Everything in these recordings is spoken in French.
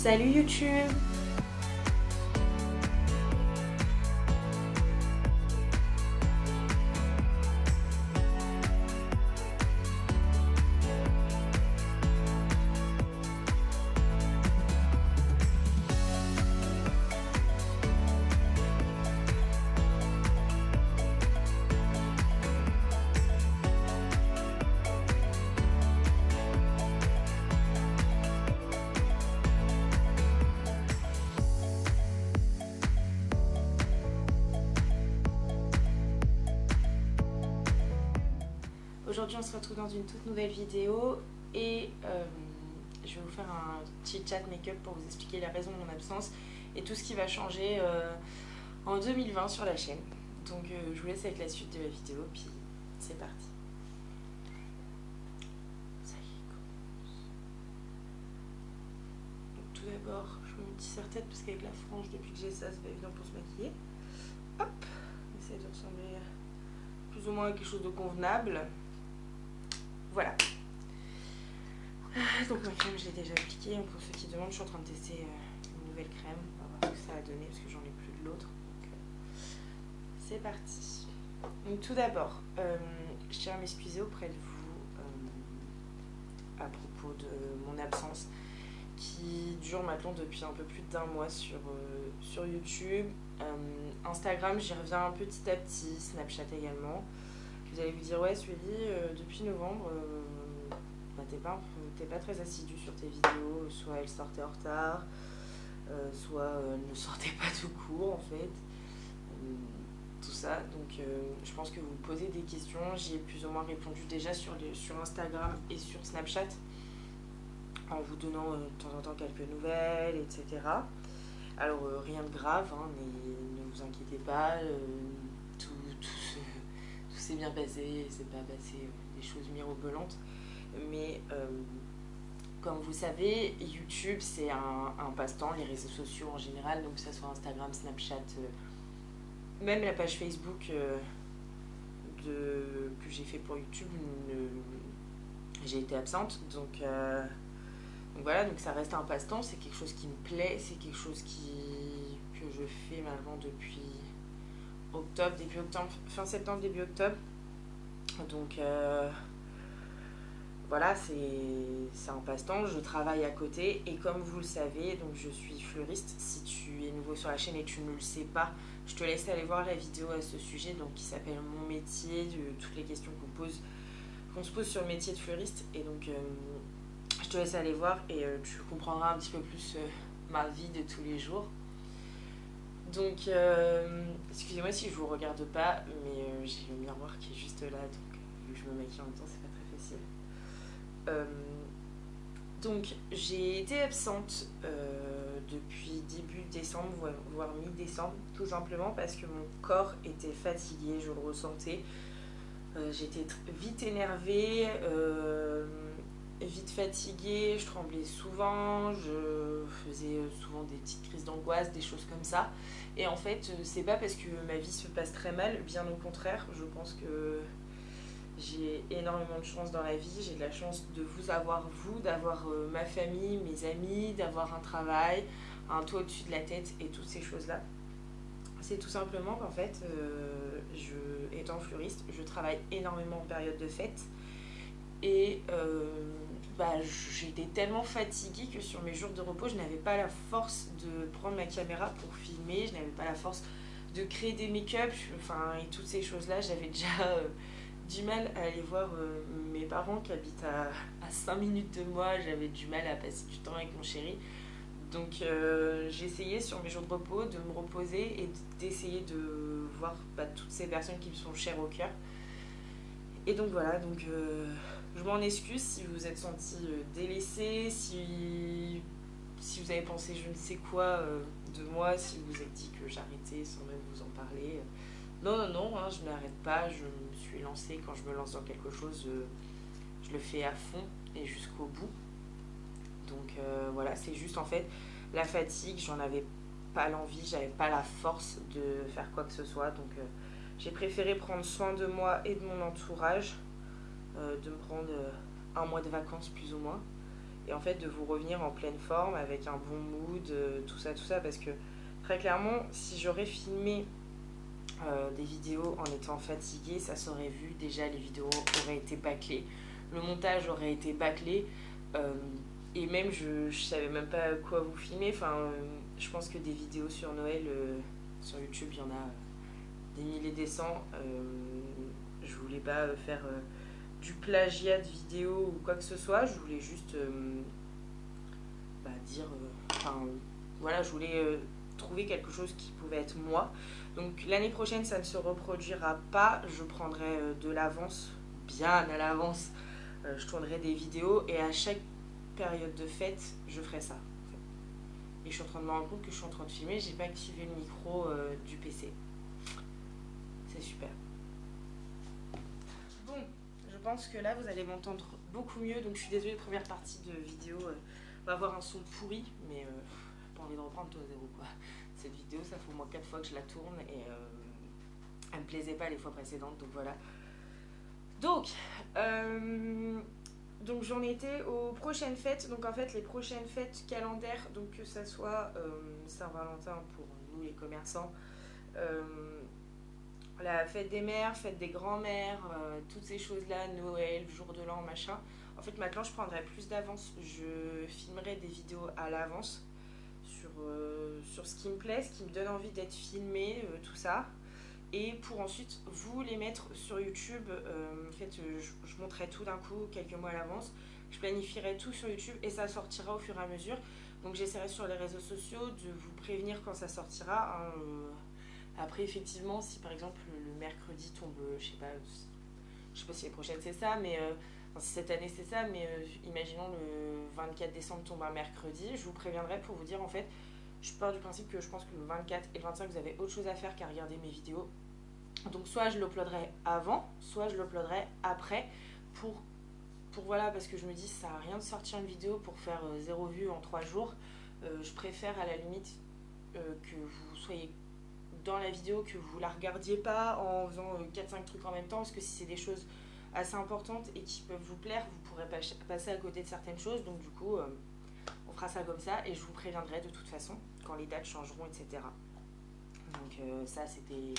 Salut YouTube! Aujourd'hui on se retrouve dans une toute nouvelle vidéo et je vais vous faire un petit chat make-up pour vous expliquer la raison de mon absence et tout ce qui va changer en 2020 sur la chaîne. Donc je vous laisse avec la suite de la vidéo, puis c'est parti. Ça y est, commence. Donc tout d'abord je me mets une petite serre-tête parce qu'avec la frange depuis que j'ai ça, c'est pas évident pour se maquiller. Hop, on essaie de ressembler plus ou moins à quelque chose de convenable. Voilà. Donc ma crème je l'ai déjà appliquée. Pour ceux qui demandent, je suis en train de tester une nouvelle crème. On va voir ce que ça a donné parce que j'en ai plus de l'autre. C'est parti. Donc tout d'abord, je tiens à m'excuser auprès de vous à propos de mon absence qui dure maintenant depuis un peu plus d'1 mois sur YouTube. Instagram, j'y reviens petit à petit. Snapchat également. Vous allez vous dire, ouais Sueli, depuis novembre, bah, t'es pas très assidue sur tes vidéos, soit elles sortaient en retard, soit elles ne sortaient pas tout court en fait, tout ça. Donc je pense que vous me posez des questions, j'y ai plus ou moins répondu déjà sur Instagram et sur Snapchat, en vous donnant de temps en temps quelques nouvelles, etc. Alors rien de grave, hein, mais ne vous inquiétez pas, tout s'est bien passé, c'est pas passé des choses mirobolantes, mais comme vous savez, YouTube c'est un passe-temps, les réseaux sociaux en général, donc que ce soit Instagram, Snapchat, même la page Facebook que j'ai fait pour YouTube, j'ai été absente, donc voilà, donc ça reste un passe-temps, c'est quelque chose qui me plaît, c'est quelque chose que je fais maintenant depuis octobre, début octobre, fin septembre, début octobre. Donc voilà, c'est un passe-temps, je travaille à côté et comme vous le savez, donc je suis fleuriste. Si tu es nouveau sur la chaîne et tu ne le sais pas, je te laisse aller voir la vidéo à ce sujet, donc qui s'appelle Mon métier, toutes les questions qu'on se pose sur le métier de fleuriste. Et donc je te laisse aller voir et tu comprendras un petit peu plus ma vie de tous les jours. Donc, excusez-moi si je vous regarde pas, mais j'ai le miroir qui est juste là, donc vu que je me maquille en même temps, c'est pas très facile. Donc, j'ai été absente depuis début décembre, voire mi-décembre, tout simplement parce que mon corps était fatigué, je le ressentais. J'étais vite énervée, vite fatiguée, je tremblais souvent, je faisais souvent des petites crises d'angoisse, des choses comme ça. Et en fait, c'est pas parce que ma vie se passe très mal, bien au contraire, je pense que j'ai énormément de chance dans la vie. J'ai de la chance de vous avoir, vous, d'avoir ma famille, mes amis, d'avoir un travail, un toit au-dessus de la tête et toutes ces choses-là. C'est tout simplement qu'en fait, étant fleuriste, je travaille énormément en période de fête. Et j'étais tellement fatiguée que sur mes jours de repos, je n'avais pas la force de prendre ma caméra pour filmer, je n'avais pas la force de créer des make-up, et toutes ces choses-là. J'avais déjà du mal à aller voir mes parents qui habitent à 5 minutes de moi, j'avais du mal à passer du temps avec mon chéri. Donc j'essayais sur mes jours de repos de me reposer et d'essayer de voir toutes ces personnes qui me sont chères au cœur. Et donc voilà, je m'en excuse si vous vous êtes senti délaissé, si vous avez pensé je ne sais quoi de moi, si vous vous êtes dit que j'arrêtais sans même vous en parler. Non, hein, je n'arrête pas, je me suis lancée. Quand je me lance dans quelque chose, je le fais à fond et jusqu'au bout. Donc voilà, c'est juste en fait la fatigue, j'en avais pas l'envie, j'avais pas la force de faire quoi que ce soit. Donc j'ai préféré prendre soin de moi et de mon entourage, de me prendre 1 mois de vacances plus ou moins. et en fait de vous revenir en pleine forme avec un bon mood, tout ça, parce que très clairement, si j'aurais filmé des vidéos en étant fatiguée, ça s'aurait vu, déjà les vidéos auraient été bâclées, le montage aurait été bâclé, et même je savais même pas quoi vous filmer, enfin je pense que des vidéos sur Noël sur YouTube, il y en a des milliers, des cents, je voulais pas faire du plagiat de vidéos ou quoi que ce soit, je voulais juste dire, enfin voilà, je voulais trouver quelque chose qui pouvait être moi. Donc l'année prochaine, ça ne se reproduira pas. Je prendrai de l'avance, bien à l'avance. Je tournerai des vidéos et à chaque période de fête, je ferai ça. En fait. Et je suis en train de me rendre compte que je suis en train de filmer. J'ai pas activé le micro du PC. C'est super. Bon, je pense que là, vous allez m'entendre beaucoup mieux. Donc je suis désolée, première partie de vidéo va avoir un son pourri, mais pas envie de reprendre tout à zéro quoi. Cette vidéo, ça fait au moins 4 fois que je la tourne et elle me plaisait pas les fois précédentes, donc voilà. Donc j'en étais aux prochaines fêtes. Donc en fait, les prochaines fêtes calendaires, donc que ça soit Saint-Valentin pour nous les commerçants, la fête des mères, fête des grands-mères, toutes ces choses-là, Noël, jour de l'an, machin. En fait, maintenant, je prendrai plus d'avance. Je filmerai des vidéos à l'avance sur ce qui me plaît, ce qui me donne envie d'être filmé, tout ça. Et pour ensuite vous les mettre sur YouTube. En fait, je monterai tout d'un coup, quelques mois à l'avance. Je planifierai tout sur YouTube et ça sortira au fur et à mesure. Donc j'essaierai sur les réseaux sociaux de vous prévenir quand ça sortira. Hein. Après, effectivement, si par exemple le mercredi tombe, je sais pas si les prochaines c'est ça, mais enfin, si cette année c'est ça, mais imaginons le 24 décembre tombe un mercredi, je vous préviendrai pour vous dire en fait, je pars du principe que je pense que le 24 et le 25 vous avez autre chose à faire qu'à regarder mes vidéos. Donc soit je l'uploaderai avant, soit je l'uploaderai après pour voilà, parce que je me dis ça sert à rien de sortir une vidéo pour faire 0 vue en 3 jours. Je préfère à la limite que vous soyez dans la vidéo, que vous la regardiez pas en faisant 4-5 trucs en même temps, parce que si c'est des choses assez importantes et qui peuvent vous plaire, vous pourrez passer à côté de certaines choses. Donc du coup, on fera ça comme ça et je vous préviendrai de toute façon quand les dates changeront, etc. Donc ça, c'était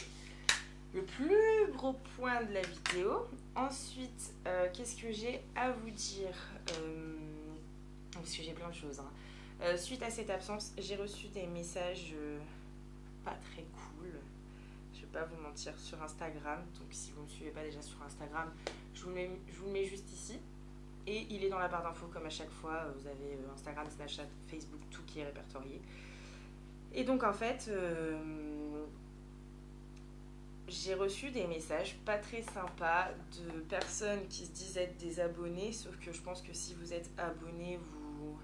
le plus gros point de la vidéo. Ensuite, qu'est-ce que j'ai à vous dire parce que j'ai plein de choses. Hein. Suite à cette absence, j'ai reçu des messages pas très cool. Je vais pas vous mentir, sur Instagram. Donc si vous ne me suivez pas déjà sur Instagram, je vous le mets juste ici. Et il est dans la barre d'infos comme à chaque fois. Vous avez Instagram, Snapchat, Facebook, tout qui est répertorié. Et donc en fait, j'ai reçu des messages pas très sympas de personnes qui se disent être des abonnés. Sauf que je pense que si vous êtes abonné, vous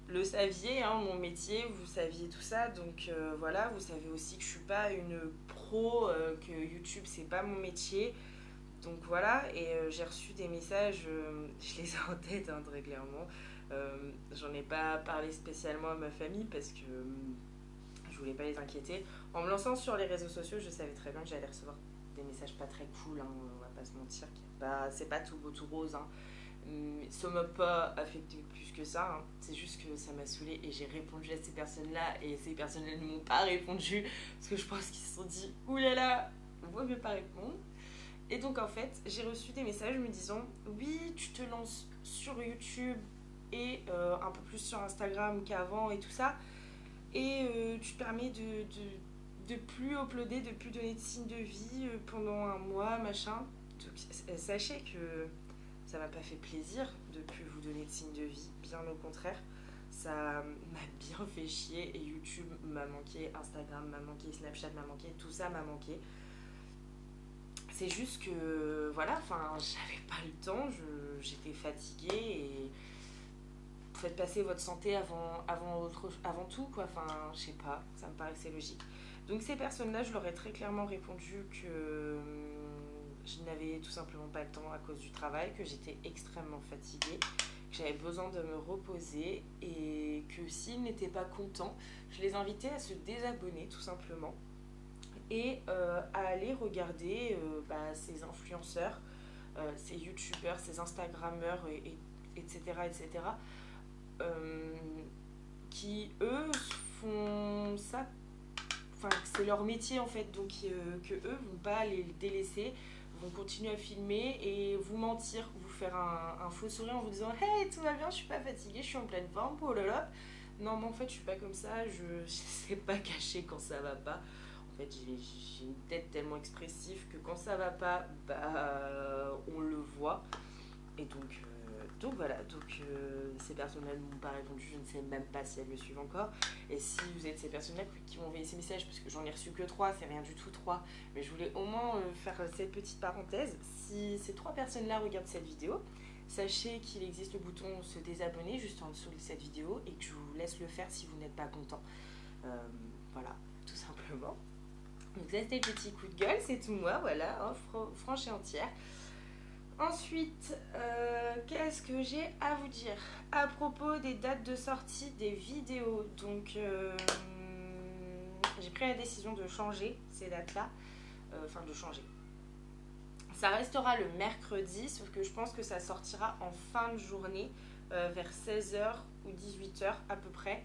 le saviez, hein, mon métier, vous saviez tout ça. Donc voilà, vous savez aussi que je suis pas une pro, que YouTube c'est pas mon métier. Donc voilà, et j'ai reçu des messages, je les ai en tête hein, très clairement. J'en ai pas parlé spécialement à ma famille parce que je voulais pas les inquiéter. En me lançant sur les réseaux sociaux, je savais très bien que j'allais recevoir des messages pas très cool, hein, on va pas se mentir. C'est pas tout beau tout rose. Hein. Ça m'a pas affecté plus que ça, hein. C'est juste que ça m'a saoulée et j'ai répondu à ces personnes-là et ces personnes-là ne m'ont pas répondu parce que je pense qu'ils se sont dit oulala, vous ne pouvez pas répondre. Et donc en fait, j'ai reçu des messages me disant oui, tu te lances sur YouTube et un peu plus sur Instagram qu'avant et tout ça, et tu te permets de plus uploader, de plus donner de signes de vie pendant un mois, machin. Donc sachez que ça m'a pas fait plaisir de plus vous donner de signes de vie, bien au contraire. Ça m'a bien fait chier et YouTube m'a manqué, Instagram m'a manqué, Snapchat m'a manqué, tout ça m'a manqué. C'est juste que, voilà, enfin, j'avais pas le temps, j'étais fatiguée et faites passer votre santé avant tout, quoi. Enfin, je sais pas, ça me paraissait logique. Donc ces personnes-là, je leur ai très clairement répondu que je n'avais tout simplement pas le temps à cause du travail, que j'étais extrêmement fatiguée, que j'avais besoin de me reposer et que s'ils n'étaient pas contents, je les invitais à se désabonner tout simplement. Et à aller regarder ces influenceurs, ces youtubeurs, ces instagrammeurs et etc. etc. Qui eux font ça, enfin c'est leur métier en fait, donc que eux vont pas les délaisser, vont continuer à filmer et vous mentir, vous faire un faux sourire en vous disant hey tout va bien, je suis pas fatiguée, je suis en pleine forme, oh là là. Non mais en fait je suis pas comme ça, je sais pas cacher quand ça va pas. En fait j'ai une tête tellement expressive que quand ça va pas, bah on le voit. Et donc voilà, ces personnes-là ne m'ont pas répondu, je ne sais même pas si elles me suivent encore. Et si vous êtes ces personnes-là qui m'ont envoyé ces messages, parce que j'en ai reçu que 3, c'est rien du tout 3, mais je voulais au moins faire cette petite parenthèse. Si ces 3 personnes-là regardent cette vidéo, sachez qu'il existe le bouton se désabonner juste en dessous de cette vidéo et que je vous laisse le faire si vous n'êtes pas content. Voilà, tout simplement. Donc ça c'était le petit coup de gueule, c'est tout moi, voilà, hein, franche et entière. Ensuite, qu'est-ce que j'ai à vous dire à propos des dates de sortie des vidéos. Donc, j'ai pris la décision de changer ces dates-là. Enfin, de changer. Ça restera le mercredi, sauf que je pense que ça sortira en fin de journée, vers 16h ou 18h à peu près.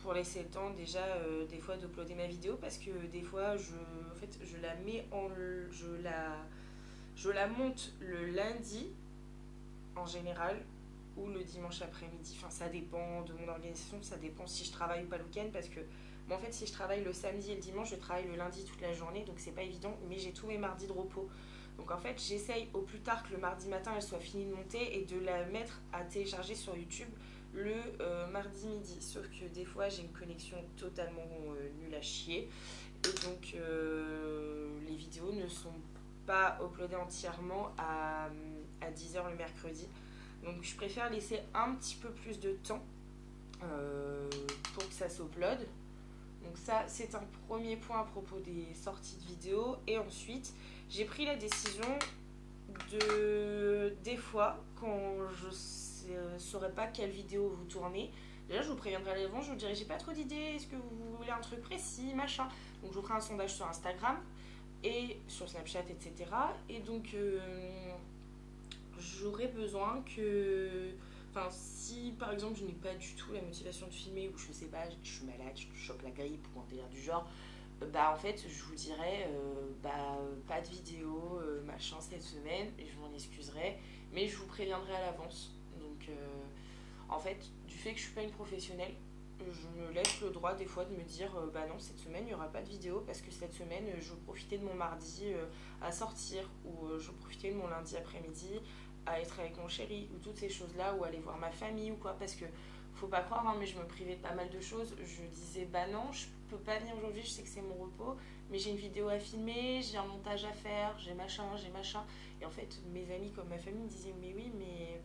Pour laisser le temps déjà des fois d'uploader ma vidéo, parce que des fois, je la mets en... Je la monte le lundi, en général, ou le dimanche après-midi. Enfin, ça dépend de mon organisation, ça dépend si je travaille ou pas le week-end, parce que moi, en fait, si je travaille le samedi et le dimanche, je travaille le lundi toute la journée, donc c'est pas évident, mais j'ai tous mes mardis de repos. Donc en fait, j'essaye au plus tard que le mardi matin, elle soit finie de monter et de la mettre à télécharger sur YouTube le mardi midi. Sauf que des fois, j'ai une connexion totalement nulle à chier. Et donc, les vidéos ne sont pas uploadé entièrement à 10h le mercredi. Donc je préfère laisser un petit peu plus de temps pour que ça s'upload. Donc ça, c'est un premier point à propos des sorties de vidéos. Et ensuite, j'ai pris la décision des fois, quand je ne saurais pas quelle vidéo vous tournez, déjà je vous préviendrai à l'avance, je vous dirai j'ai pas trop d'idées, est-ce que vous voulez un truc précis, machin. Donc je vous ferai un sondage sur Instagram et sur Snapchat, etc. Et donc j'aurais besoin que... Enfin, si par exemple je n'ai pas du tout la motivation de filmer, ou je sais pas, je suis malade, je chope la grippe ou un délire du genre, bah en fait je vous dirais bah pas de vidéo machin cette semaine et je m'en excuserai, mais je vous préviendrai à l'avance. Donc en fait, du fait que je suis pas une professionnelle, je me laisse le droit des fois de me dire bah non, cette semaine il n'y aura pas de vidéo parce que cette semaine je veux profiter de mon mardi à sortir, ou je veux profiter de mon lundi après-midi à être avec mon chéri, ou toutes ces choses là, ou aller voir ma famille ou quoi. Parce que faut pas croire, hein, mais je me privais de pas mal de choses. Je disais bah non, je peux pas venir aujourd'hui, je sais que c'est mon repos, mais j'ai une vidéo à filmer, j'ai un montage à faire, j'ai machin. Et en fait mes amis comme ma famille me disaient mais oui, mais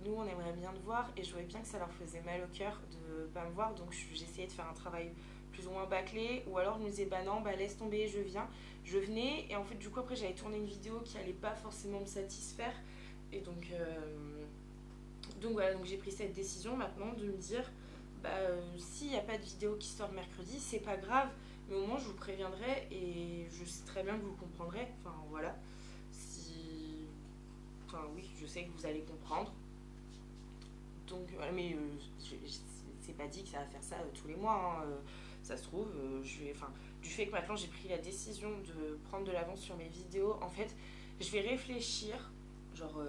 nous on aimerait bien te voir, et je voyais bien que ça leur faisait mal au cœur de pas me voir. Donc j'essayais de faire un travail plus ou moins bâclé, ou alors je me disais bah non, bah laisse tomber, je viens. Je venais, et en fait du coup après j'avais tourné une vidéo qui allait pas forcément me satisfaire, et donc voilà, donc j'ai pris cette décision maintenant de me dire bah s'il n'y a pas de vidéo qui sort mercredi, c'est pas grave, mais au moins je vous préviendrai et je sais très bien que vous comprendrez. Enfin voilà, si... Enfin oui, je sais que vous allez comprendre. Donc voilà, mais c'est pas dit que ça va faire ça tous les mois, hein. Ça se trouve, enfin, du fait que maintenant j'ai pris la décision de prendre de l'avance sur mes vidéos, en fait, je vais réfléchir, genre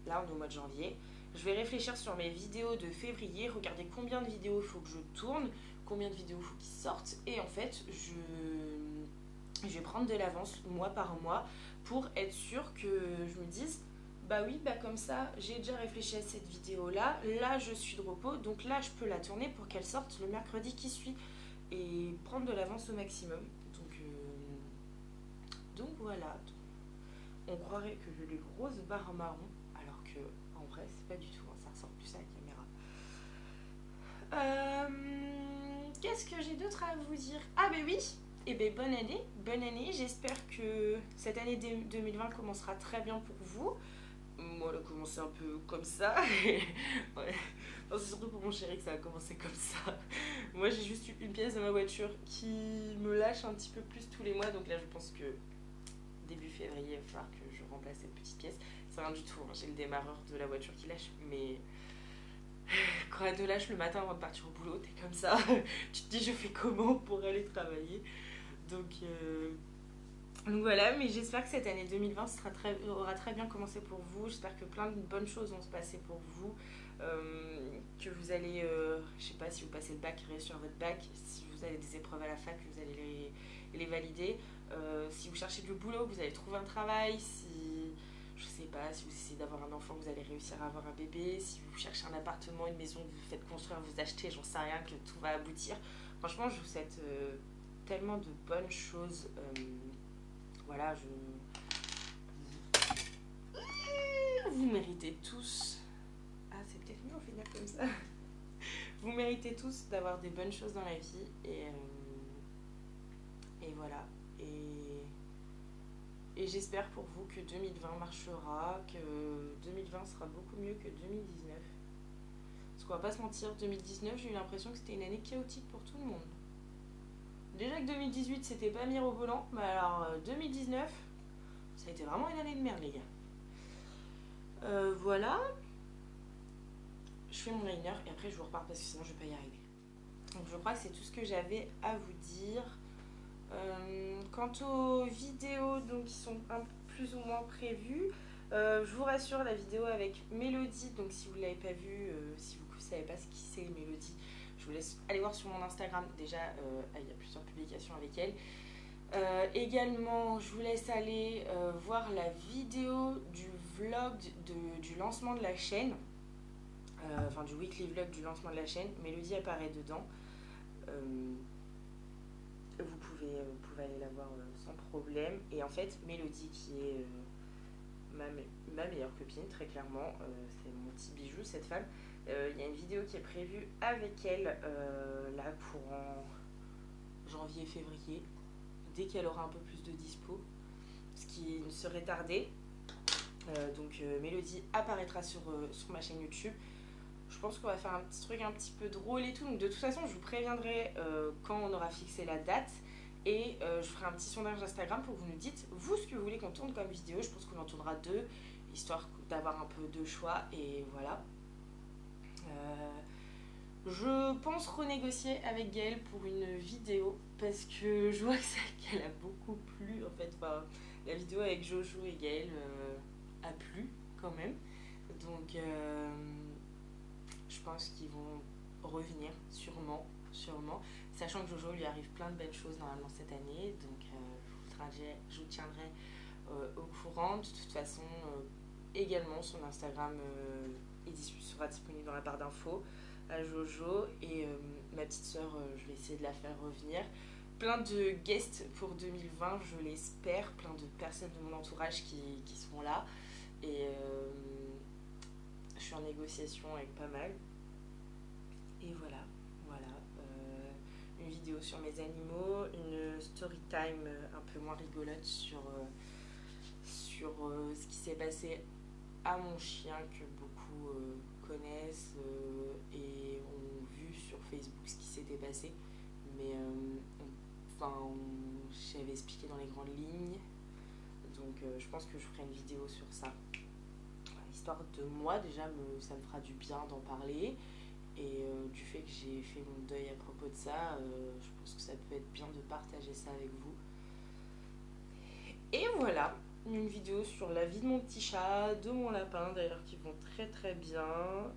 là on est au mois de janvier, je vais réfléchir sur mes vidéos de février, regarder combien de vidéos il faut que je tourne, combien de vidéos il faut qu'ils sortent, et en fait, je vais prendre de l'avance mois par mois pour être sûr que je me dise bah oui, bah comme ça, j'ai déjà réfléchi à cette vidéo-là, là je suis de repos, donc là je peux la tourner pour qu'elle sorte le mercredi qui suit, et prendre de l'avance au maximum. Donc voilà, on croirait que j'ai des grosses barres marron, alors que en vrai c'est pas du tout, hein, ça ressort plus à la caméra. Qu'est-ce que j'ai d'autre à vous dire? Ah bah oui, et ben bonne année, j'espère que cette année 2020 commencera très bien pour vous. Moi, elle a commencé un peu comme ça. Ouais. Enfin, c'est surtout pour mon chéri que ça a commencé comme ça. Moi, j'ai juste eu une pièce de ma voiture qui me lâche un petit peu plus tous les mois. Donc là, je pense que début février, il va falloir que je remplace cette petite pièce. c'est rien du tout, hein. J'ai le démarreur de la voiture qui lâche, mais quand elle te lâche le matin avant de partir au boulot, t'es comme ça. Tu te dis je fais comment pour aller travailler. Donc, euh, donc voilà, mais j'espère que cette année 2020 aura très bien commencé pour vous. J'espère que plein de bonnes choses vont se passer pour vous. Que vous allez, je sais pas si vous passez le bac, réussir votre bac, si vous avez des épreuves à la fac, vous allez les valider. Si vous cherchez du boulot, vous allez trouver un travail. Si, je sais pas, si vous essayez d'avoir un enfant, vous allez réussir à avoir un bébé. Si vous cherchez un appartement, une maison, vous faites construire, vous achetez, j'en sais rien, que tout va aboutir. Franchement, je vous souhaite tellement de bonnes choses. Voilà, vous méritez tous. Ah, c'est peut-être mieux, on finir comme ça. Vous méritez tous d'avoir des bonnes choses dans la vie. Et voilà. Et j'espère pour vous que 2020 marchera, que 2020 sera beaucoup mieux que 2019. Parce qu'on va pas se mentir, 2019, j'ai eu l'impression que c'était une année chaotique pour tout le monde. Déjà que 2018, c'était pas mirobolant, mais alors 2019, ça a été vraiment une année de merde, les gars. Voilà. Je fais mon liner et après je vous repars parce que sinon je vais pas y arriver. Donc je crois que c'est tout ce que j'avais à vous dire. Quant aux vidéos donc, qui sont plus ou moins prévues, je vous rassure, la vidéo avec Mélodie, donc si vous ne l'avez pas vue, si vous ne savez pas ce qui c'est Mélodie, je vous laisse aller voir sur mon Instagram. Déjà, il y a plusieurs publications avec elle. Également, je vous laisse aller voir la vidéo du vlog du lancement de la chaîne. Enfin du weekly vlog du lancement de la chaîne. Mélodie apparaît dedans. Vous pouvez aller la voir sans problème. Et en fait, Mélodie qui est ma meilleure copine, très clairement, c'est mon petit bijou, cette femme. Il y a une vidéo qui est prévue avec elle là courant janvier-février, dès qu'elle aura un peu plus de dispo, ce qui ne serait tardé. Donc Mélodie apparaîtra sur ma chaîne YouTube. Je pense qu'on va faire un petit truc un petit peu drôle et tout. Donc de toute façon, je vous préviendrai quand on aura fixé la date. Et je ferai un petit sondage Instagram pour que vous nous dites, vous, ce que vous voulez qu'on tourne comme vidéo. Je pense qu'on en tournera 2, histoire d'avoir un peu de choix. Et voilà. Je pense renégocier avec Gaëlle pour une vidéo. Parce que je vois que celle qu'elle a beaucoup plu. En fait, enfin, la vidéo avec Jojo et Gaëlle a plu quand même. Donc... je pense qu'ils vont revenir, sûrement, sachant que Jojo lui arrive plein de belles choses normalement cette année, donc je vous tiendrai au courant. De toute façon, également son Instagram sera disponible dans la barre d'infos à Jojo, et ma petite soeur, je vais essayer de la faire revenir. Plein de guests pour 2020, je l'espère, plein de personnes de mon entourage qui seront là, et je suis en négociation avec pas mal. Et voilà. Une vidéo sur mes animaux, une story time un peu moins rigolote sur ce qui s'est passé à mon chien, que beaucoup connaissent et ont vu sur Facebook ce qui s'était passé. Mais j'avais expliqué dans les grandes lignes. Donc je pense que je ferai une vidéo sur ça. Histoire de moi, déjà, ça me fera du bien d'en parler. Et du fait que j'ai fait mon deuil à propos de ça, je pense que ça peut être bien de partager ça avec vous. Et voilà, une vidéo sur la vie de mon petit chat, de mon lapin d'ailleurs, qui vont très très bien.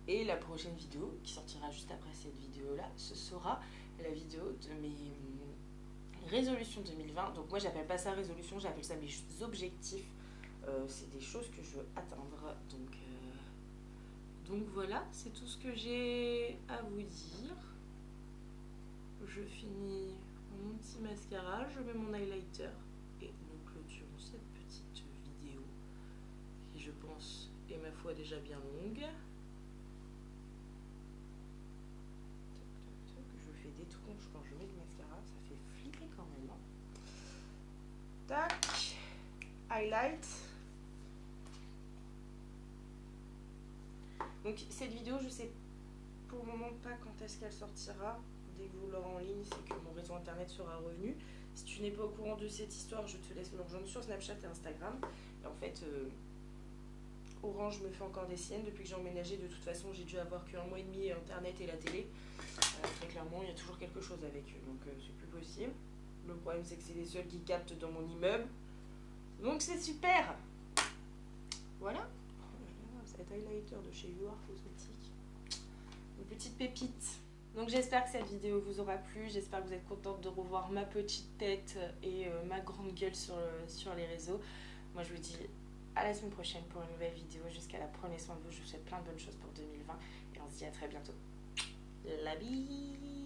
Et la prochaine vidéo, qui sortira juste après cette vidéo-là, ce sera la vidéo de mes résolutions 2020. Donc moi, j'appelle pas ça résolution, j'appelle ça mes objectifs. C'est des choses que je veux atteindre. Donc voilà, c'est tout ce que j'ai à vous dire. Je finis mon petit mascara, je mets mon highlighter et nous clôturons cette petite vidéo qui, je pense, est ma foi déjà bien longue. Je fais des tronches quand je mets le mascara, ça fait flipper quand même. Tac, highlight. Donc cette vidéo, je sais pour le moment pas quand est-ce qu'elle sortira. Dès que vous l'aurez en ligne, c'est que mon réseau internet sera revenu. Si tu n'es pas au courant de cette histoire, je te laisse me rejoindre sur Snapchat et Instagram. Et en fait, Orange me fait encore des siennes. Depuis que j'ai emménagé, de toute façon, j'ai dû avoir qu'un mois et demi Internet et la télé. Très clairement, il y a toujours quelque chose avec eux, donc c'est plus possible. Le problème, c'est que c'est les seuls qui captent dans mon immeuble. Donc c'est super. Voilà. Cet highlighter de chez UR Cosmétiques. Une petite pépite. Donc j'espère que cette vidéo vous aura plu. J'espère que vous êtes contente de revoir ma petite tête et ma grande gueule sur les réseaux. Moi, je vous dis à la semaine prochaine pour une nouvelle vidéo. Jusqu'à là, prenez soin de vous. Je vous souhaite plein de bonnes choses pour 2020. Et on se dit à très bientôt. La bise.